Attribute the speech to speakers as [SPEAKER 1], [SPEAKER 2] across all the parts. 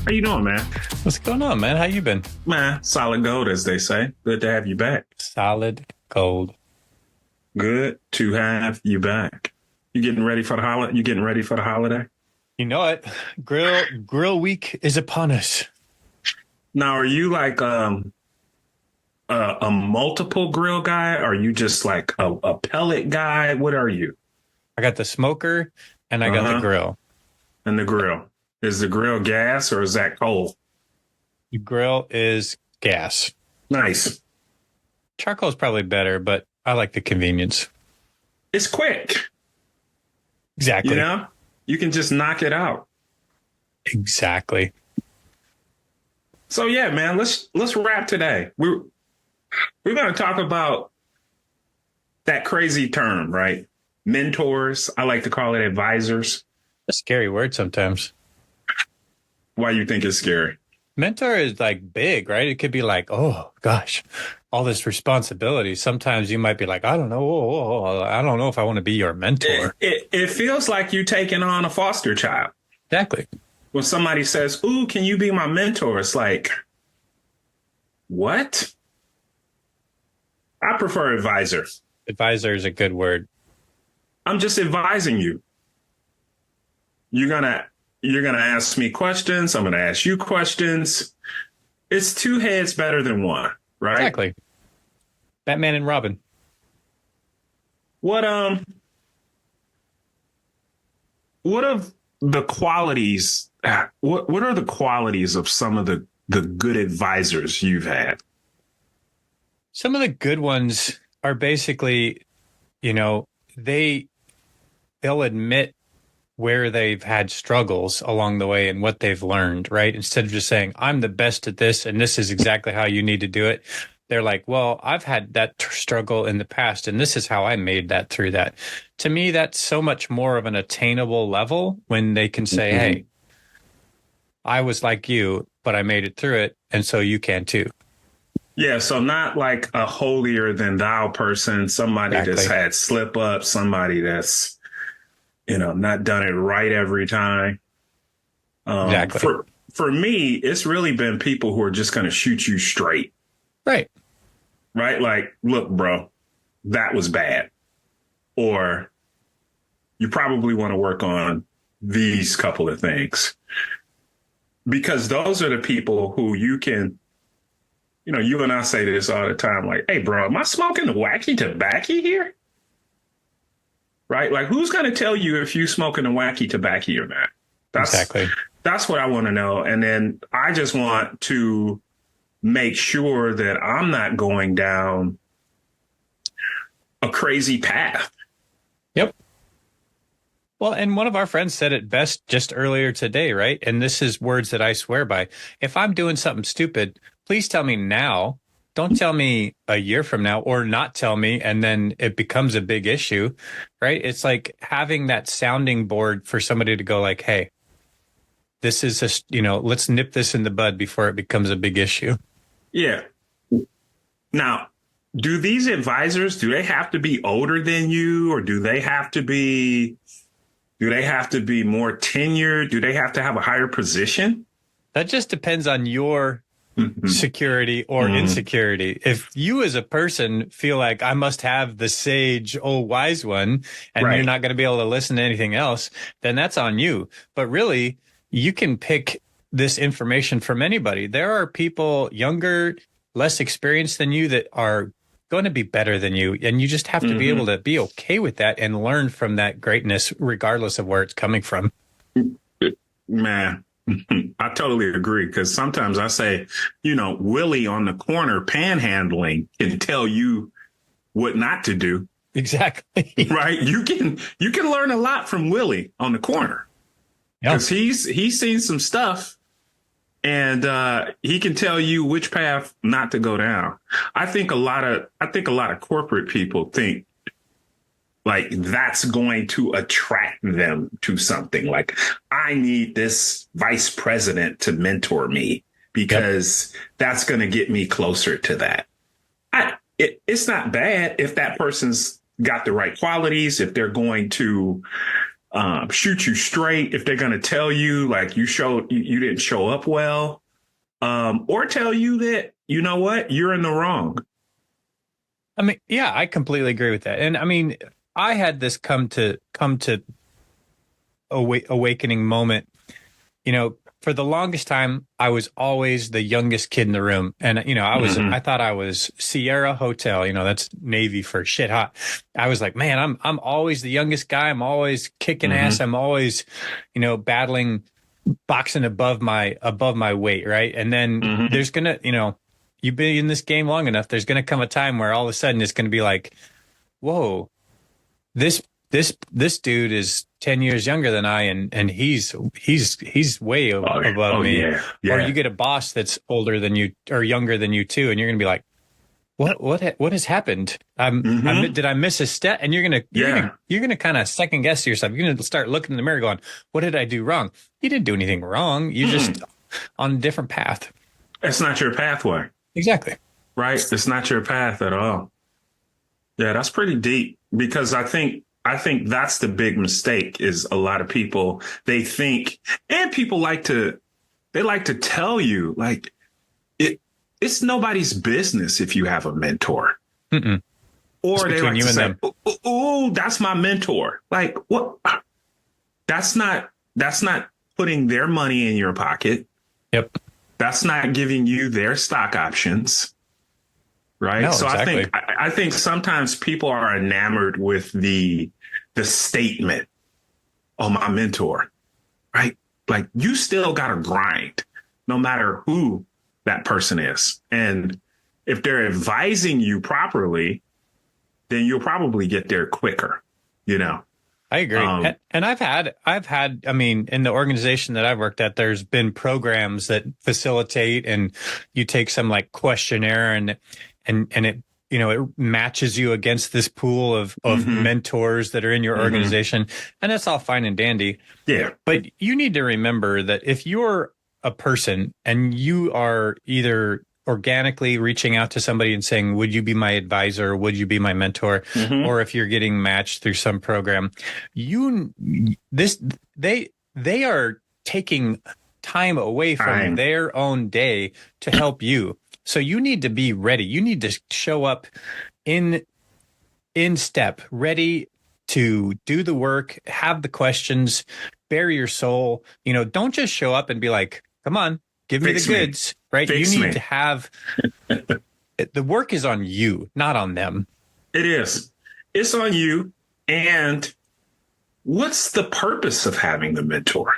[SPEAKER 1] How you doing, man?
[SPEAKER 2] What's going on, man? How you been?
[SPEAKER 1] Man, solid gold, as they say. Good to have you back.
[SPEAKER 2] Solid gold.
[SPEAKER 1] Good to have you back. You getting ready for the holiday? You getting ready for the holiday?
[SPEAKER 2] You know it. Grill week is upon us.
[SPEAKER 1] Now, are you like a multiple grill guy? Are you just like a pellet guy? What are you?
[SPEAKER 2] I got the smoker and I got the grill.
[SPEAKER 1] And the grill. Is the grill gas or is that coal?
[SPEAKER 2] The grill is gas.
[SPEAKER 1] Nice.
[SPEAKER 2] Charcoal's probably better, but I like the convenience.
[SPEAKER 1] It's quick.
[SPEAKER 2] Exactly.
[SPEAKER 1] You know, you can just knock it out.
[SPEAKER 2] Exactly.
[SPEAKER 1] So yeah, man, let's wrap today. We're going to talk about that crazy term, right? Mentors. I like to call it advisors.
[SPEAKER 2] A scary word sometimes.
[SPEAKER 1] Why you think it's scary?
[SPEAKER 2] Mentor is like big, right? It could be like, oh gosh, all this responsibility. Sometimes you might be like, I don't know. I don't know if I want to be your mentor.
[SPEAKER 1] It feels like you taking on a foster child.
[SPEAKER 2] Exactly.
[SPEAKER 1] When somebody says, ooh, can you be my mentor? It's like, what? I prefer advisor.
[SPEAKER 2] Advisor is a good word.
[SPEAKER 1] I'm just advising you. You're gonna ask me questions. I'm gonna ask you questions. It's two heads better than one, right?
[SPEAKER 2] Exactly. Batman and Robin.
[SPEAKER 1] What of the qualities? What are the qualities of some of the good advisors you've had?
[SPEAKER 2] Some of the good ones are basically, they'll admit where they've had struggles along the way and what they've learned, right? Instead of just saying, I'm the best at this and this is exactly how you need to do it. They're like, well, I've had that struggle in the past and this is how I made that through that. To me, that's so much more of an attainable level when they can say, hey, I was like you, but I made it through it. And so you can too.
[SPEAKER 1] Yeah, so not like a holier than thou person, somebody that's had slip up, somebody that's, not done it right every time.
[SPEAKER 2] Exactly.
[SPEAKER 1] For me, it's really been people who are just going to shoot you straight.
[SPEAKER 2] Right.
[SPEAKER 1] Right? Like, look, bro, that was bad. Or you probably want to work on these couple of things. Because those are the people who you can, you and I say this all the time, like, hey, bro, am I smoking the wacky tobacco here? Right? Like, who's going to tell you if you smoking the wacky tobacco or not?
[SPEAKER 2] Exactly.
[SPEAKER 1] That's what I want to know. And then I just want to make sure that I'm not going down a crazy path.
[SPEAKER 2] Yep. Well, and one of our friends said it best just earlier today, right? And this is words that I swear by. If I'm doing something stupid, please tell me now. Don't tell me a year from now or not tell me. And then it becomes a big issue, right? It's like having that sounding board for somebody to go like, hey, this is just, let's nip this in the bud before it becomes a big issue.
[SPEAKER 1] Yeah. Now, do these advisors, do they have to be older than you or do they have to be more tenured? Do they have to have a higher position?
[SPEAKER 2] That just depends on your security or insecurity. If you as a person feel like I must have the sage, wise one, and you're not going to be able to listen to anything else, then that's on you. But really, you can pick this information from anybody. There are people younger, less experienced than you that are going to be better than you. And you just have to be able to be okay with that and learn from that greatness, regardless of where it's coming from.
[SPEAKER 1] Man, I totally agree. Because sometimes I say, Willie on the corner panhandling can tell you what not to do.
[SPEAKER 2] Exactly.
[SPEAKER 1] Right. You can learn a lot from Willie on the corner. Because he's seen some stuff and he can tell you which path not to go down. I think a lot of corporate people think like that's going to attract them to something. Like, I need this vice president to mentor me because that's going to get me closer to that. It's not bad if that person's got the right qualities, if they're going to shoot you straight if they're going to tell you like you didn't show up well, or tell you that, you know what, you're in the wrong.
[SPEAKER 2] I mean, yeah, I completely agree with that. And I mean, I had this come to awakening moment. You know, for the longest time, I was always the youngest kid in the room. And, you know, I thought I was Sierra Hotel, you know, that's Navy for shit hot. I was like, man, I'm always the youngest guy. I'm always kicking ass. I'm always, you know, boxing above my weight. Right. And then there's gonna, you know, you've been in this game long enough. There's going to come a time where all of a sudden it's going to be like, whoa, this dude is 10 years younger than I, and he's way above me.
[SPEAKER 1] Yeah. Yeah.
[SPEAKER 2] Or you get a boss that's older than you or younger than you too, and you're gonna be like, what has happened? Did I miss a step? And you're gonna kind of second guess yourself. You're gonna start looking in the mirror, going, what did I do wrong? You didn't do anything wrong. You're just on a different path.
[SPEAKER 1] It's not your pathway.
[SPEAKER 2] Exactly.
[SPEAKER 1] Right. It's not your path at all. Yeah, that's pretty deep, because I think that's the big mistake is a lot of people, they think, and people like to tell you like it's nobody's business if you have a mentor. Or they like to say, oh, that's my mentor. Like, what? That's not putting their money in your pocket.
[SPEAKER 2] Yep.
[SPEAKER 1] That's not giving you their stock options. Right.
[SPEAKER 2] No,
[SPEAKER 1] so
[SPEAKER 2] exactly.
[SPEAKER 1] I think sometimes people are enamored with the statement, oh, my mentor. Right. Like, you still got to grind no matter who that person is. And if they're advising you properly, then you'll probably get there quicker. You know,
[SPEAKER 2] I agree. And I've had, I mean, in the organization that I've worked at, there's been programs that facilitate, and you take some like questionnaire and it, you know, it matches you against this pool of mentors that are in your organization. And that's all fine and dandy.
[SPEAKER 1] Yeah.
[SPEAKER 2] But you need to remember that if you're a person and you are either organically reaching out to somebody and saying, would you be my advisor? Would you be my mentor? Or if you're getting matched through some program, they are taking time away from their own day to help you. So you need to be ready. You need to show up in step, ready to do the work, have the questions, bare your soul. You know, don't just show up and be like, come on, give me the goods, right? You need to have the work is on you, not on them.
[SPEAKER 1] It is. It's on you. And what's the purpose of having the mentor?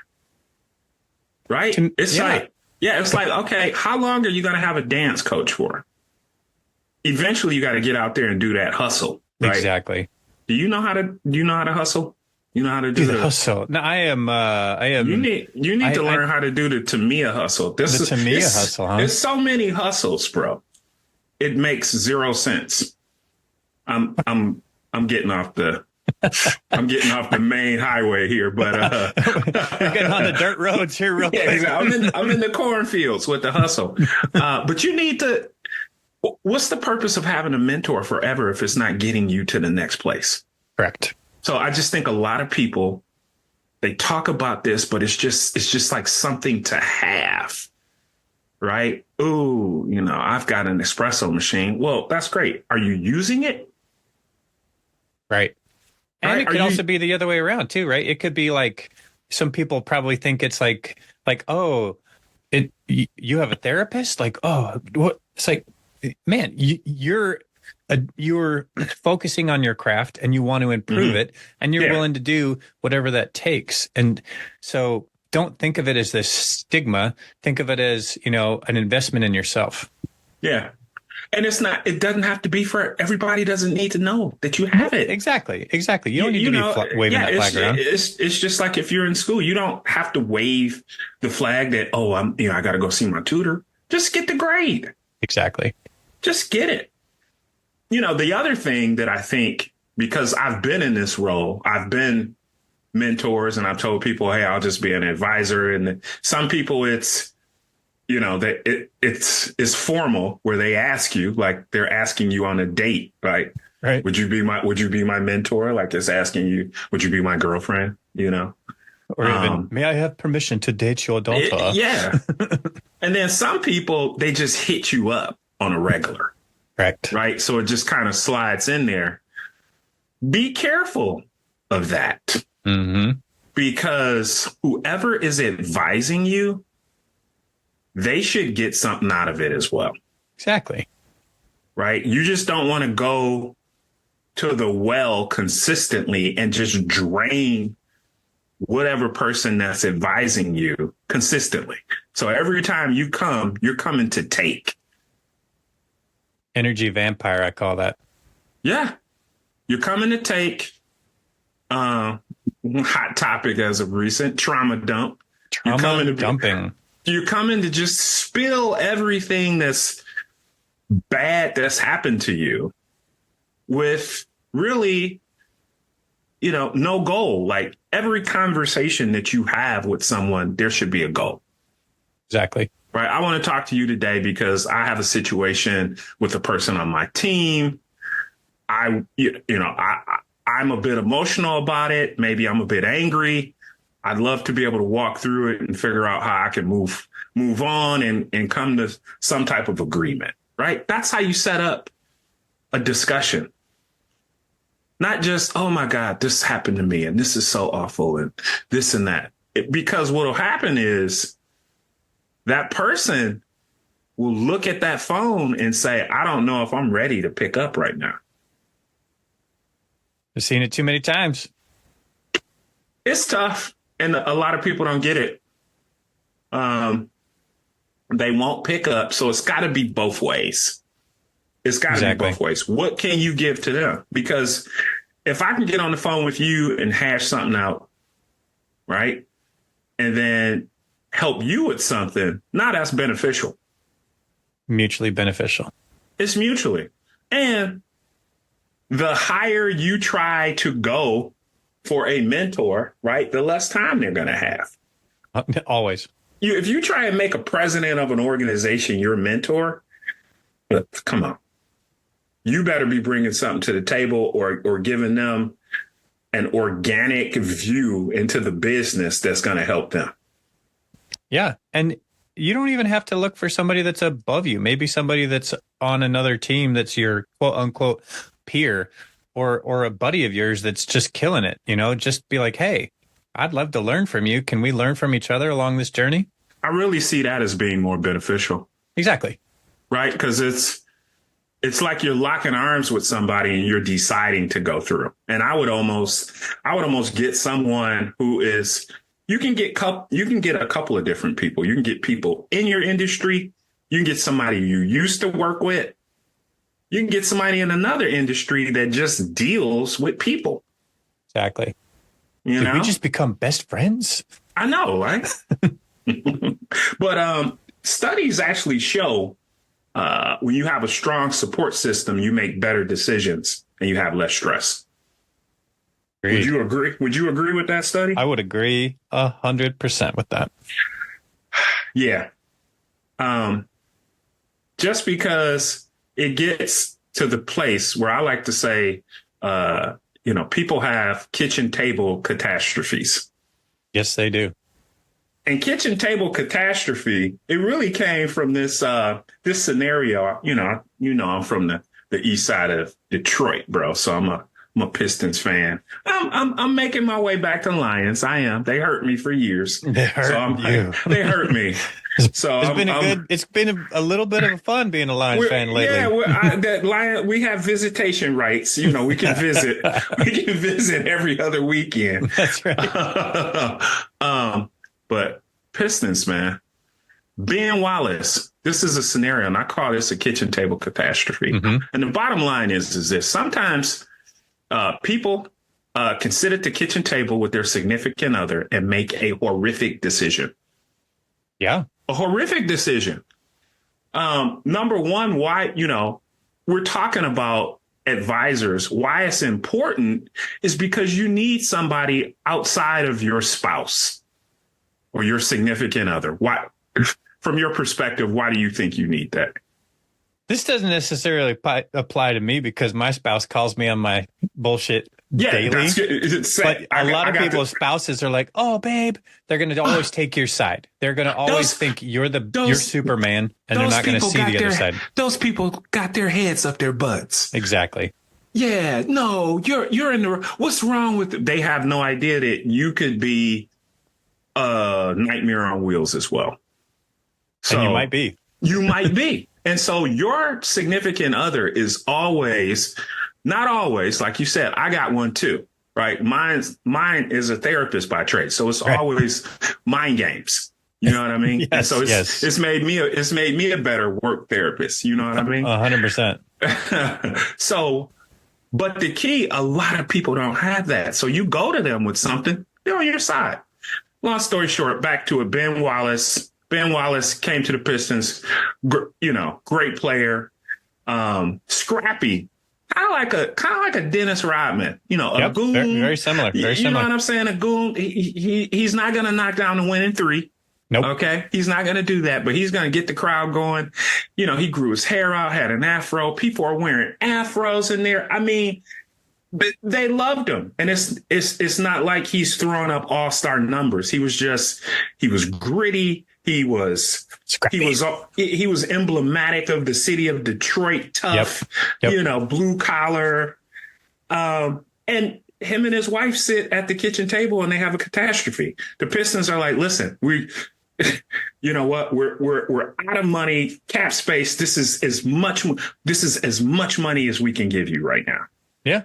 [SPEAKER 1] Right? It's like, okay, how long are you going to have a dance coach for? Eventually, you got to get out there and do that hustle. Right?
[SPEAKER 2] Exactly.
[SPEAKER 1] Do you know how to hustle? You know how to do
[SPEAKER 2] the hustle? No, I am.
[SPEAKER 1] You need to learn how to do the Tamiya hustle.
[SPEAKER 2] Tamiya hustle, huh?
[SPEAKER 1] There's so many hustles, bro. It makes zero sense. I'm getting off the main highway here, but
[SPEAKER 2] we're getting on the dirt roads here real quick.
[SPEAKER 1] Exactly. I'm in the cornfields with the hustle. But you need to. What's the purpose of having a mentor forever if it's not getting you to the next place?
[SPEAKER 2] Correct.
[SPEAKER 1] So I just think a lot of people, they talk about this, but it's just like something to have, right? Ooh, you know, I've got an espresso machine. Well, that's great. Are you using it?
[SPEAKER 2] Right. And it could also be the other way around too, right? It could be like, some people probably think it's like, oh, you have a therapist? Like, oh, what? It's like, man, you're focusing on your craft and you want to improve it, and you're willing to do whatever that takes. And so don't think of it as this stigma. Think of it as, you know, an investment in yourself.
[SPEAKER 1] Yeah. And it doesn't have to be for everybody. Doesn't need to know that you have it.
[SPEAKER 2] Exactly. You don't need to be waving that flag around.
[SPEAKER 1] It's just like if you're in school, you don't have to wave the flag that, oh, I got to go see my tutor. Just get the grade.
[SPEAKER 2] Exactly.
[SPEAKER 1] Just get it. You know, the other thing that I think, because I've been in this role, I've been mentors and I've told people, hey, I'll just be an advisor. And some people it's, you know, that it's formal where they ask you, like they're asking you on a date, right?
[SPEAKER 2] Right.
[SPEAKER 1] Would you be my mentor? Like it's asking you, would you be my girlfriend? you know?
[SPEAKER 2] Or even, may I have permission to date your daughter?
[SPEAKER 1] Yeah. And then some people, they just hit you up on a regular.
[SPEAKER 2] Correct.
[SPEAKER 1] Right. So it just kind of slides in there. Be careful of that.
[SPEAKER 2] Mm-hmm.
[SPEAKER 1] Because whoever is advising you, they should get something out of it as well.
[SPEAKER 2] Exactly.
[SPEAKER 1] Right. You just don't want to go to the well consistently and just drain whatever person that's advising you consistently. So every time you come, you're coming to take.
[SPEAKER 2] Energy vampire, I call that.
[SPEAKER 1] Yeah. You're coming to take. Hot topic as of recent, trauma dump.
[SPEAKER 2] Dumping.
[SPEAKER 1] You're coming to just spill everything that's bad that's happened to you with really, no goal. Like every conversation that you have with someone, there should be a goal. Exactly. Right. I want to talk to you today because I have a situation with a person on my team. I'm a bit emotional about it. Maybe I'm a bit angry. I'd love to be able to walk through it and figure out how I can move on and come to some type of agreement. Right. That's how you set up a discussion. Not just, oh, my God, this happened to me and this is so awful and this and that. Because what will happen is that person will look at that phone and say, I don't know if I'm ready to pick up right now.
[SPEAKER 2] I've seen it too many times.
[SPEAKER 1] It's tough. And a lot of people don't get it. They won't pick up. So it's got to be both ways. It's got to be both ways. What can you give to them? Because if I can get on the phone with you and hash something out, right, and then help you with something, now that's beneficial.
[SPEAKER 2] Mutually beneficial.
[SPEAKER 1] It's mutually. And the higher you try to go for a mentor, right, the less time they're going to have.
[SPEAKER 2] Always.
[SPEAKER 1] If you try and make a president of an organization your mentor, come on. You better be bringing something to the table or giving them an organic view into the business that's going to help them.
[SPEAKER 2] Yeah. And you don't even have to look for somebody that's above you. Maybe somebody that's on another team that's your quote unquote peer or a buddy of yours that's just killing it. Just be like, hey, I'd love to learn from you. Can we learn from each other along this journey?
[SPEAKER 1] I really see that as being more beneficial.
[SPEAKER 2] Exactly.
[SPEAKER 1] Right. Because it's like you're locking arms with somebody and you're deciding to go through. And I would almost get someone who is, you can get a couple of different people. You can get people in your industry. You can get somebody you used to work with. You can get somebody in another industry that just deals with people.
[SPEAKER 2] Exactly. Did we just become best friends?
[SPEAKER 1] I know, right? But studies actually show when you have a strong support system, you make better decisions and you have less stress. Agreed. Would you agree? Would you agree with that study?
[SPEAKER 2] I would agree 100% with that.
[SPEAKER 1] Yeah. Just because it gets to the place where I like to say, people have kitchen table catastrophes.
[SPEAKER 2] Yes, they do.
[SPEAKER 1] And kitchen table catastrophe, it really came from this scenario. I'm from the east side of Detroit, bro. So I'm a Pistons fan. I'm making my way back to Lions. I am. They hurt me for years.
[SPEAKER 2] They hurt you.
[SPEAKER 1] They hurt me. So
[SPEAKER 2] it's been a little bit of fun being a Lions fan lately.
[SPEAKER 1] Yeah, we have visitation rights. We can visit. We can visit every other weekend.
[SPEAKER 2] That's right.
[SPEAKER 1] But Pistons, man, Ben Wallace, this is a scenario, and I call this a kitchen table catastrophe. Mm-hmm. And the bottom line is this: sometimes people can sit at the kitchen table with their significant other and make a horrific decision.
[SPEAKER 2] Yeah.
[SPEAKER 1] A horrific decision. Number one, why, we're talking about advisors. Why it's important is because you need somebody outside of your spouse or your significant other. Why, from your perspective, why do you think you need that?
[SPEAKER 2] This doesn't necessarily apply to me because my spouse calls me on my bullshit daily.
[SPEAKER 1] That's good.
[SPEAKER 2] But a lot of people's spouses are like, "Oh, babe," they're going to always take your side. They're going to always think you're Superman, and they're not going to see the other side.
[SPEAKER 1] Those people got their heads up their butts.
[SPEAKER 2] Exactly.
[SPEAKER 1] Yeah, no, you're in the. What's wrong with? They have no idea that you could be a nightmare on wheels as well. So
[SPEAKER 2] and you might be.
[SPEAKER 1] You might be. And so your significant other is always, not always, like you said, I got one too, right? Mine is a therapist by trade. So it's always mind games. You know what I mean?
[SPEAKER 2] Yes,
[SPEAKER 1] and so it's made me a better work therapist. You know what I mean?
[SPEAKER 2] 100%.
[SPEAKER 1] So, but the key, a lot of people don't have that. So you go to them with something, they're on your side. Long story short, back to it. Ben Wallace came to the Pistons, great player, scrappy, kind of like a Dennis Rodman, a goon.
[SPEAKER 2] Very similar.
[SPEAKER 1] You know what I'm saying? A goon. He's not going to knock down the winning three.
[SPEAKER 2] Nope.
[SPEAKER 1] Okay. He's not going to do that, but he's going to get the crowd going. He grew his hair out, had an afro. People are wearing afros in there. I mean, but they loved him. And it's not like he's throwing up all-star numbers. He was gritty. He was emblematic of the city of Detroit, tough,
[SPEAKER 2] Yep.
[SPEAKER 1] Blue collar. And him and his wife sit at the kitchen table and they have a catastrophe. The Pistons are like, listen, you know what? We're out of money, cap space. This is as much money as we can give you right now.
[SPEAKER 2] Yeah.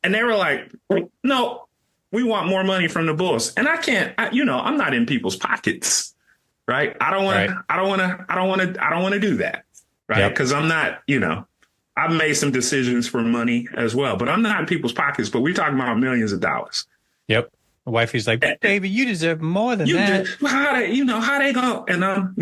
[SPEAKER 1] And they were like, no, we want more money from the Bulls. And I'm not in people's pockets. Right. I don't want to do that. Right. Because I'm not, I've made some decisions for money as well, but I'm not in people's pockets. But we're talking about millions of dollars.
[SPEAKER 2] Yep. Wifey's like, baby, you deserve more than that.
[SPEAKER 1] How they go? And I'm,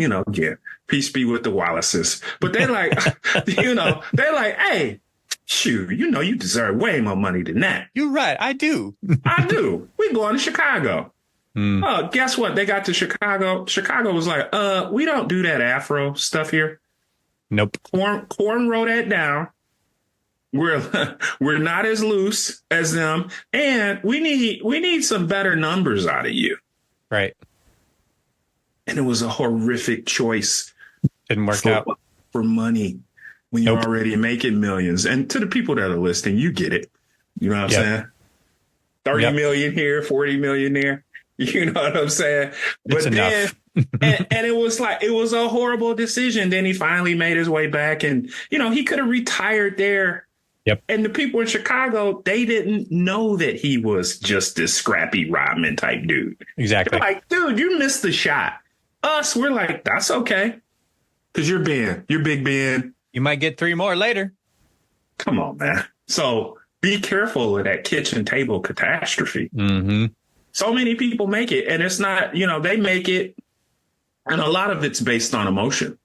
[SPEAKER 1] peace be with the Wallaces. But they're like, they're like, hey, shoot, you deserve way more money than that.
[SPEAKER 2] You're right. I do.
[SPEAKER 1] I do. We're going to Chicago. Oh, guess what? They got to Chicago. Chicago was like, we don't do that Afro stuff here.
[SPEAKER 2] Nope.
[SPEAKER 1] Corn wrote that down. We're not as loose as them, and we need some better numbers out of you.
[SPEAKER 2] Right.
[SPEAKER 1] And it was a horrific choice.
[SPEAKER 2] Didn't work out
[SPEAKER 1] for money when you're already making millions. And to the people that are listening, you get it. You know what I'm saying? 30 million here, 40 million there. You know what I'm saying? But
[SPEAKER 2] it's enough.
[SPEAKER 1] and it was a horrible decision. Then he finally made his way back and, he could have retired there.
[SPEAKER 2] Yep.
[SPEAKER 1] And the people in Chicago, they didn't know that he was just this scrappy Rodman type dude.
[SPEAKER 2] Exactly.
[SPEAKER 1] They're like, dude, you missed the shot. Us, we're like, that's okay. Because you're Big Ben.
[SPEAKER 2] You might get 3 more later.
[SPEAKER 1] Come on, man. So be careful of that kitchen table catastrophe.
[SPEAKER 2] Mm-hmm.
[SPEAKER 1] So many people make it, and it's not, they make it, and a lot of it's based on emotion.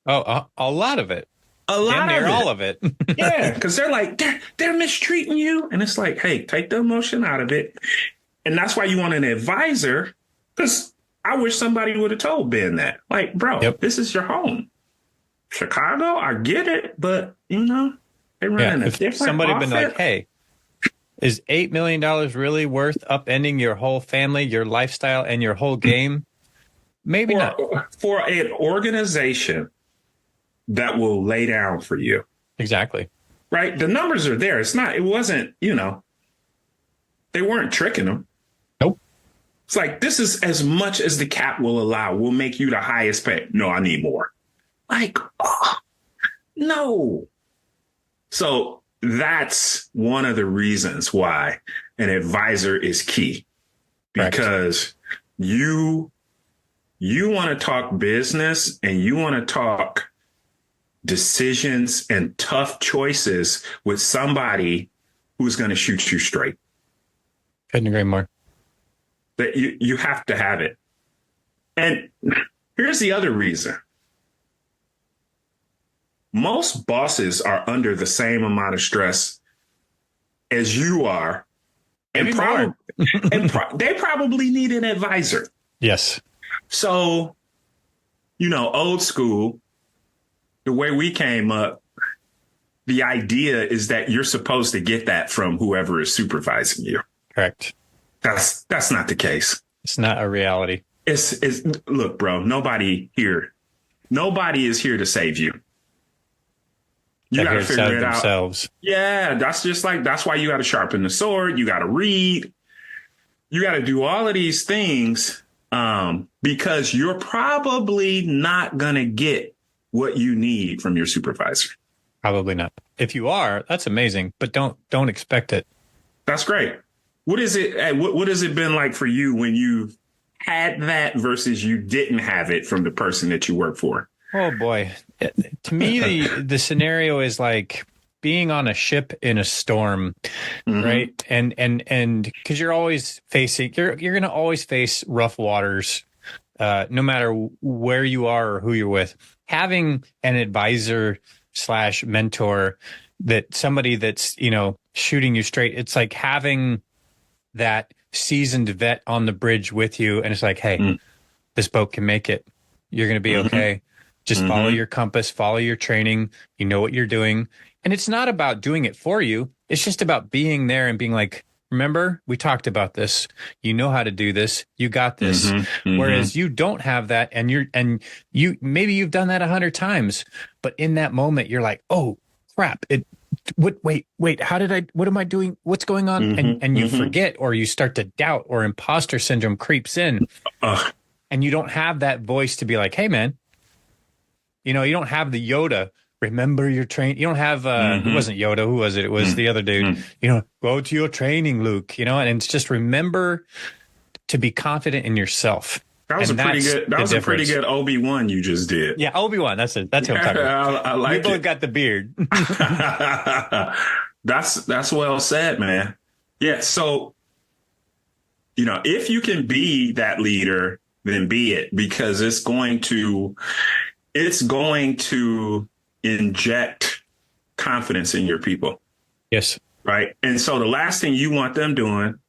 [SPEAKER 2] Oh, a lot of it.
[SPEAKER 1] A lot of it.
[SPEAKER 2] All of it.
[SPEAKER 1] Yeah, because they're like, they're mistreating you. And it's like, hey, take the emotion out of it. And that's why you want an advisor, because I wish somebody would have told Ben that. Like, bro, This is your home. Chicago, I get it, but, they run a different
[SPEAKER 2] somebody
[SPEAKER 1] outfit.
[SPEAKER 2] Been like, hey, is $8 million really worth upending your whole family, your lifestyle, and your whole game? Maybe not.
[SPEAKER 1] For an organization that will lay down for you.
[SPEAKER 2] Exactly.
[SPEAKER 1] Right? The numbers are there. It wasn't, they weren't tricking them.
[SPEAKER 2] Nope.
[SPEAKER 1] It's like, this is as much as the cap will allow. We'll make you the highest pay. No, I need more. Like, no. So that's one of the reasons why an advisor is key, because you want to talk business and you want to talk decisions and tough choices with somebody who's going to shoot you straight.
[SPEAKER 2] Couldn't agree more.
[SPEAKER 1] That you have to have it. And here's the other reason. Most bosses are under the same amount of stress as you are. And, they probably need an advisor.
[SPEAKER 2] Yes.
[SPEAKER 1] So, old school, the way we came up, the idea is that you're supposed to get that from whoever is supervising you.
[SPEAKER 2] Correct.
[SPEAKER 1] That's not the case.
[SPEAKER 2] It's not a reality.
[SPEAKER 1] It's look, bro, nobody is here to save you. You got to figure it out themselves. Yeah, that's why you got to sharpen the sword. You got to read. You got to do all of these things because you're probably not going to get what you need from your supervisor.
[SPEAKER 2] Probably not. If you are, that's amazing, but don't expect it.
[SPEAKER 1] That's great. What is it? What has it been like for you when you had that versus you didn't have it from the person that you work for?
[SPEAKER 2] Oh boy. To me, the scenario is like being on a ship in a storm, right? And because you're always facing, you're going to always face rough waters, no matter where you are or who you're with. Having an advisor / mentor, that somebody that's, shooting you straight. It's like having that seasoned vet on the bridge with you. And it's like, hey, this boat can make it. You're going to be okay. Just follow your compass, follow your training. You know what you're doing. And it's not about doing it for you. It's just about being there and being like, remember, we talked about this. You know how to do this. You got this. Whereas you don't have that. And you maybe you've done that 100 times, but in that moment, you're like, oh crap. Wait, what am I doing? What's going on? And you forget, or you start to doubt, or imposter syndrome creeps in and you don't have that voice to be like, hey man, you don't have the Yoda, remember your train. You don't have, it wasn't Yoda. Who was it? It was the other dude, go to your training, Luke, and it's just remember to be confident in yourself.
[SPEAKER 1] That was a pretty good Obi-Wan you just did.
[SPEAKER 2] Yeah, Obi-Wan. That's it. That's what I'm talking about.
[SPEAKER 1] I like
[SPEAKER 2] it. We both got the beard.
[SPEAKER 1] That's well said, man. Yeah. So, if you can be that leader, then be it, because it's going to inject confidence in your people.
[SPEAKER 2] Yes.
[SPEAKER 1] Right. And so the last thing you want them doing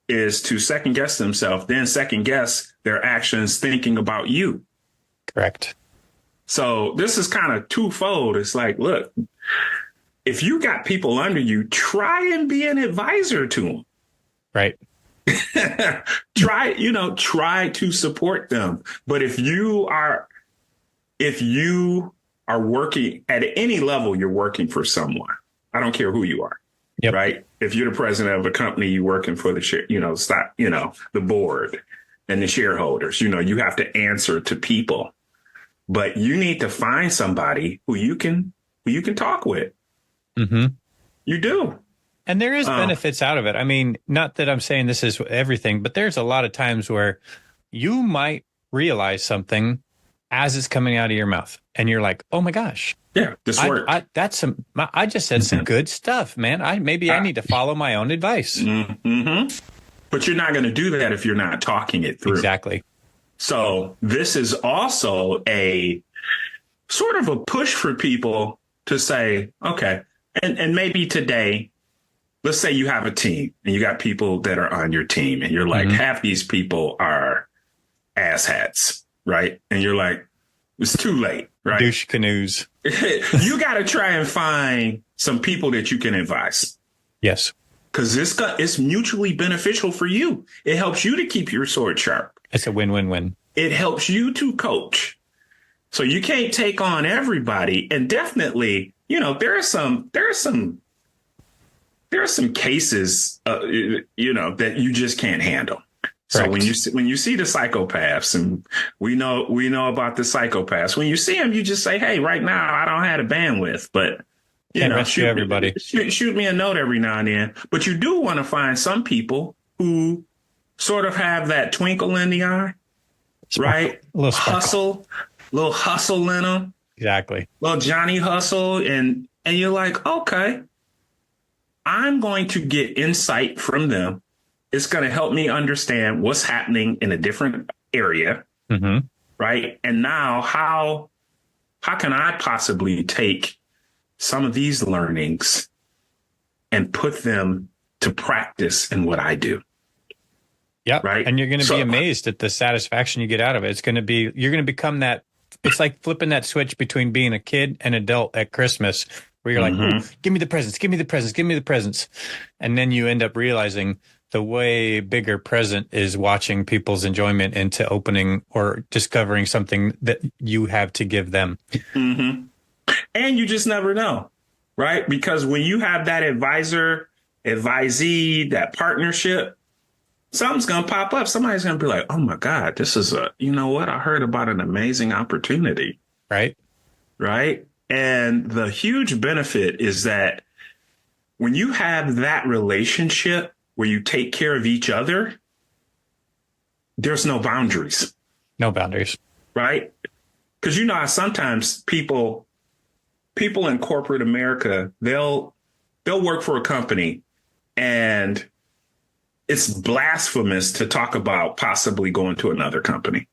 [SPEAKER 1] is to second guess themselves, then second guess their actions thinking about you.
[SPEAKER 2] Correct.
[SPEAKER 1] So this is kind of twofold. It's like, look, if you got people under you, try and be an advisor to them.
[SPEAKER 2] Right.
[SPEAKER 1] Try to support them. But if you are working at any level, you're working for someone. I don't care who you are.
[SPEAKER 2] Yep.
[SPEAKER 1] Right. If you're the president of a company, you're working for the board and the shareholders, you have to answer to people, but you need to find somebody who you can talk with. You do.
[SPEAKER 2] And there is benefits out of it. I mean, not that I'm saying this is everything, but there's a lot of times where you might realize something as it's coming out of your mouth and you're like, oh my gosh.
[SPEAKER 1] Yeah, this worked.
[SPEAKER 2] I just said some good stuff, man. I need to follow my own advice.
[SPEAKER 1] But you're not going to do that if you're not talking it through.
[SPEAKER 2] Exactly.
[SPEAKER 1] So this is also a sort of a push for people to say, okay, and maybe today, let's say you have a team and you got people that are on your team and you're like, half these people are asshats, right? And you're like, it's too late, right?
[SPEAKER 2] Douche canoes.
[SPEAKER 1] You got to try and find some people that you can advise.
[SPEAKER 2] Yes.
[SPEAKER 1] Because it's mutually beneficial for you. It helps you to keep your sword sharp.
[SPEAKER 2] It's a win-win-win.
[SPEAKER 1] It helps you to coach. So you can't take on everybody. And definitely, there are some cases, that you just can't handle.
[SPEAKER 2] Correct.
[SPEAKER 1] So when you see the psychopaths, and we know about the psychopaths, when you see them, you just say, hey, right now, I don't have the bandwidth, but shoot me a note every now and then. But you do want to find some people who sort of have that twinkle in the eye, right? Little hustle in them.
[SPEAKER 2] Exactly.
[SPEAKER 1] Little Johnny Hustle. And you're like, okay, I'm going to get insight from them. It's going to help me understand what's happening in a different area. Right. And now how can I possibly take some of these learnings and put them to practice in what I do?
[SPEAKER 2] Yeah.
[SPEAKER 1] Right.
[SPEAKER 2] And you're going to be amazed at the satisfaction you get out of it. You're going to become that. It's like flipping that switch between being a kid and adult at Christmas, where you're like, "Ooh, give me the presents, give me the presents, give me the presents." And then you end up realizing the way bigger present is watching people's enjoyment into opening or discovering something that you have to give them.
[SPEAKER 1] Mm-hmm. And you just never know, right? Because when you have that advisor, advisee, that partnership, something's going to pop up. Somebody's going to be like, oh my God, this is you know what? I heard about an amazing opportunity.
[SPEAKER 2] Right.
[SPEAKER 1] Right. And the huge benefit is that when you have that relationship where you take care of each other, there's no boundaries.
[SPEAKER 2] No boundaries.
[SPEAKER 1] Right. Because, you know, sometimes people in corporate America, they'll work for a company and it's blasphemous to talk about possibly going to another company.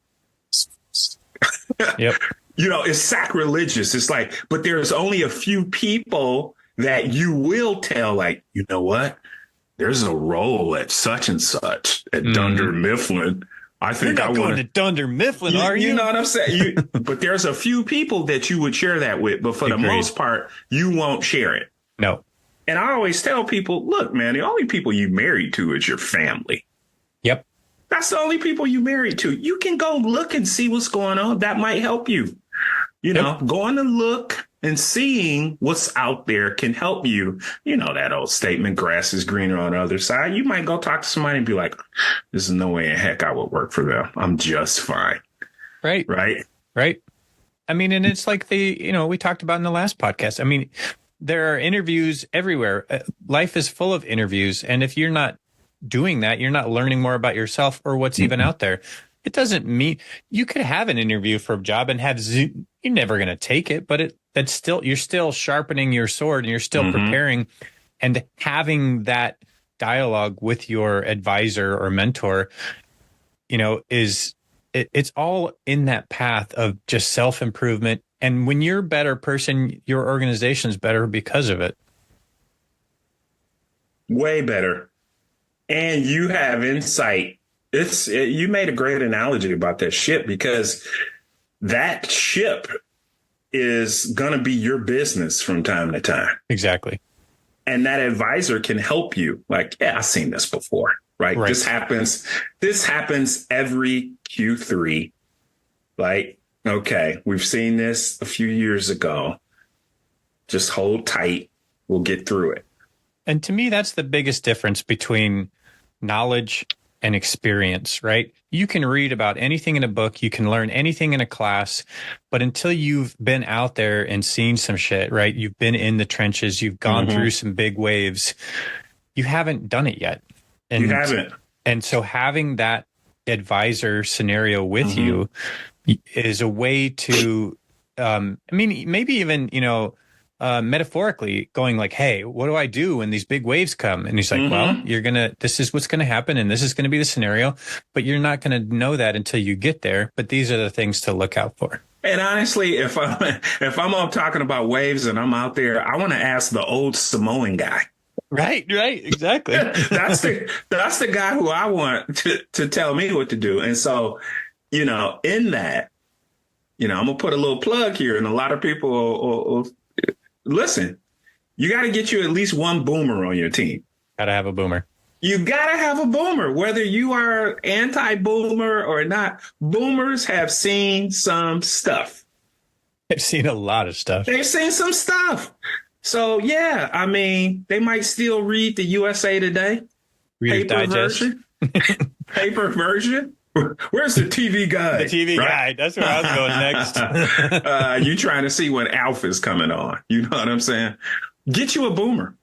[SPEAKER 2] Yep.
[SPEAKER 1] You know, it's sacrilegious. It's like, but there's only a few people that you will tell, like, you know what? There's a role at such and such at Dunder Mifflin. I think
[SPEAKER 2] You're not going to Dunder Mifflin, are you?
[SPEAKER 1] You know what I'm saying? But there's a few people that you would share that with, but for the most part, you won't share it.
[SPEAKER 2] No.
[SPEAKER 1] And I always tell people, look, man, the only people you married to is your family.
[SPEAKER 2] Yep.
[SPEAKER 1] That's the only people you married to. You can go look and see what's going on. That might help you. You know, going to look and seeing what's out there can help you. You know, that old statement, grass is greener on the other side. You might go talk to somebody and be like, there's no way in heck I would work for them. I'm just fine.
[SPEAKER 2] Right.
[SPEAKER 1] Right.
[SPEAKER 2] Right. I mean, and it's like we talked about in the last podcast. I mean, there are interviews everywhere. Life is full of interviews. And if you're not doing that, you're not learning more about yourself or what's even out there. It doesn't mean you could have an interview for a job and you're never going to take it, but you're still sharpening your sword and you're still preparing, and having that dialogue with your advisor or mentor, you know, it's all in that path of just self-improvement. And when you're a better person, your organization's better because of it.
[SPEAKER 1] Way better. And you have insight. You made a great analogy about that ship, because that ship is going to be your business from time to time.
[SPEAKER 2] Exactly.
[SPEAKER 1] And that advisor can help you. Like, yeah, I've seen this before, right? This happens every Q3. Like, okay, we've seen this a few years ago. Just hold tight. We'll get through it.
[SPEAKER 2] And to me, that's the biggest difference between knowledge and experience, right? You can read about anything in a book, you can learn anything in a class, but until you've been out there and seen some shit, right? You've been in the trenches, you've gone through some big waves, you haven't done it yet. And,
[SPEAKER 1] you haven't.
[SPEAKER 2] And so having that advisor scenario with you is a way to, I mean, maybe even, metaphorically going like, hey, what do I do when these big waves come? And he's like, well, this is what's going to happen. And this is going to be the scenario, but you're not going to know that until you get there. But these are the things to look out for.
[SPEAKER 1] And honestly, if I'm talking about waves and I'm out there, I want to ask the old Samoan guy.
[SPEAKER 2] Right. Exactly.
[SPEAKER 1] That's the guy who I want to tell me what to do. And so, in that, I'm going to put a little plug here, and a lot of people will listen, you got to get you at least one boomer on your team.
[SPEAKER 2] Got to have a boomer.
[SPEAKER 1] You got to have a boomer, whether you are anti-boomer or not. Boomers have seen some stuff.
[SPEAKER 2] They've seen a lot of stuff.
[SPEAKER 1] They've seen some stuff. So, yeah, I mean, they might still read the USA Today.
[SPEAKER 2] Reader's Digest.
[SPEAKER 1] Paper version. Where's the TV guide?
[SPEAKER 2] The TV guide. That's where I was going next.
[SPEAKER 1] You trying to see when Alpha is coming on. You know what I'm saying? Get you a boomer.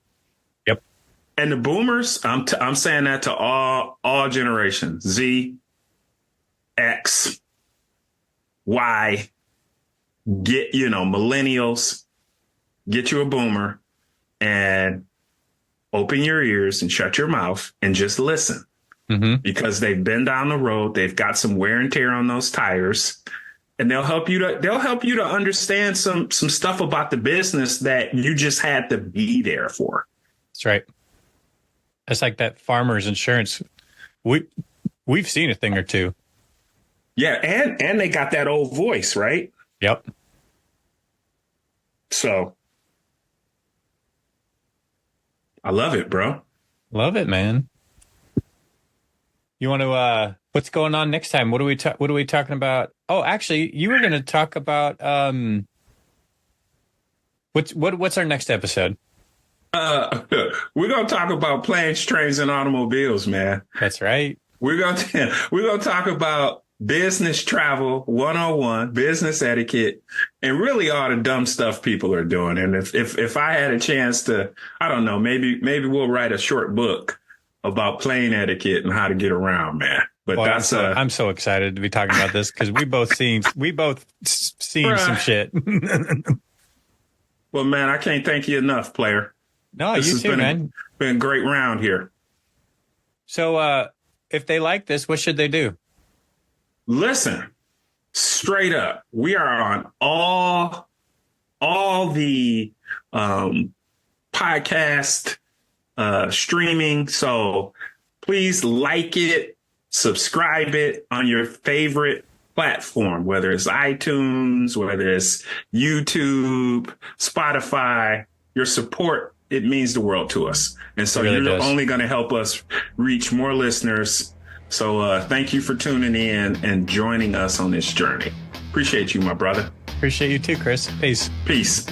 [SPEAKER 2] Yep.
[SPEAKER 1] And the boomers, I'm saying that to all generations. Z, X, Y, get, millennials, get you a boomer and open your ears and shut your mouth and just listen. Because they've been down the road, they've got some wear and tear on those tires, and they'll help you to understand some stuff about the business that you just had to be there for.
[SPEAKER 2] That's right. It's like that farmer's insurance. We've seen a thing or two.
[SPEAKER 1] Yeah, and they got that old voice, right?
[SPEAKER 2] Yep.
[SPEAKER 1] So I love it, bro.
[SPEAKER 2] Love it, man. You want to, what's going on next time? What are we talking about? Oh, actually, you were going to talk about, what's our next episode?
[SPEAKER 1] We're going to talk about planes, trains, and automobiles, man.
[SPEAKER 2] That's right.
[SPEAKER 1] We're going to talk about business travel 101, business etiquette, and really all the dumb stuff people are doing. And if I had a chance to, I don't know, maybe we'll write a short book about plane etiquette and how to get around, man. But
[SPEAKER 2] Boy,
[SPEAKER 1] that's
[SPEAKER 2] I'm so excited to be talking about this because we both seen some shit.
[SPEAKER 1] Well, man, I can't thank you enough, player.
[SPEAKER 2] No, you too, man.
[SPEAKER 1] Been a great round here.
[SPEAKER 2] So, if they like this, what should they do?
[SPEAKER 1] Listen, straight up, we are on all the podcast streaming. So please like it, subscribe it on your favorite platform, whether it's iTunes, whether it's YouTube, Spotify. Your support, it means the world to us. And so you're only going to help us reach more listeners. So thank you for tuning in and joining us on this journey. Appreciate you, my brother.
[SPEAKER 2] Appreciate you too, Kris. Peace.
[SPEAKER 1] Peace.